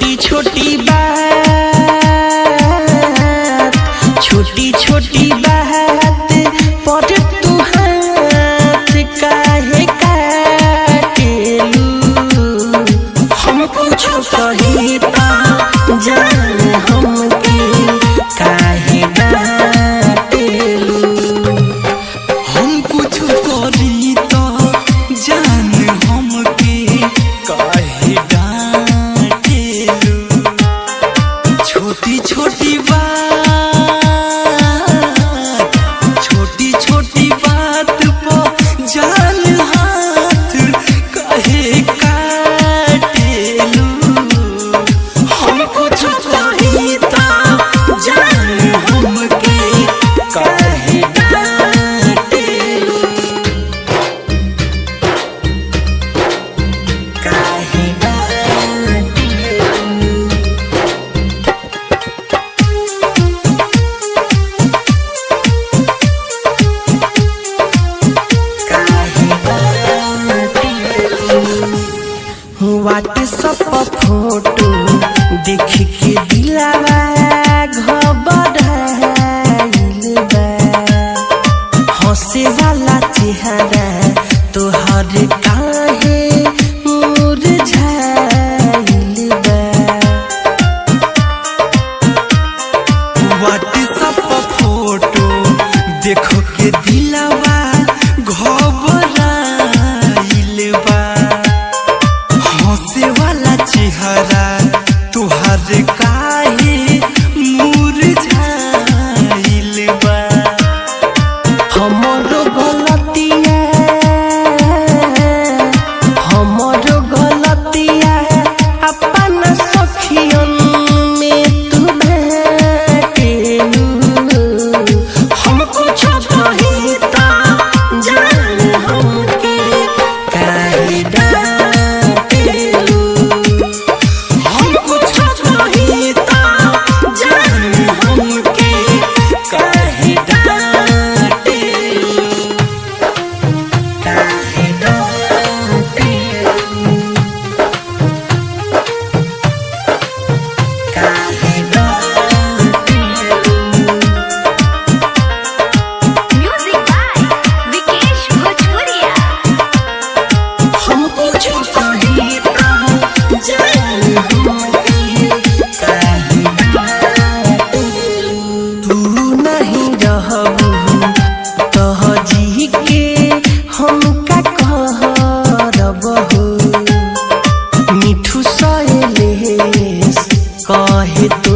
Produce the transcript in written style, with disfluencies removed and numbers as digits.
छोटी छोटी बात छोटी छोटी बात पर तू हाथ काहे काटेलू। हम कुछ कही ता जान हमके काहे डांटेलू। हम कुछ करी तो जान हमके काहे डांटेलू। छोटी छोटी बात छोटी छोटी बात पर जान हाथ काहे काटेलू। हम कुछ कही ता जान हमके काहे डांटेलू। काहे डांटेलू। व्हाट्सएप पर फोटो देख के दिलावा घबराइल बा। हंसे वाला चेहरा तोहर काहे मुरझाइल बा। व्हाट्सएप पर फोटो देखो के दिलवा घबराइल बा। हंसे वाला चेहरा तुहार काहे मुरझाइल बा। हमरो गलतिया अपन सखियन में तू बाटेलू। हम कुछ कही ता जान हमके काहे डांटेलू। हम कुछ कही ता जान हमके काहे डांटेलू। काहे डांटेलू। काहे डांटेलू। Music by Vikesh Bhojpuria. हम कुछ कही ता जान हमके काहे डांटेलू। तू नहीं रहबू तह जी के हम का करब हो। मिठू सहेलेस कहे तो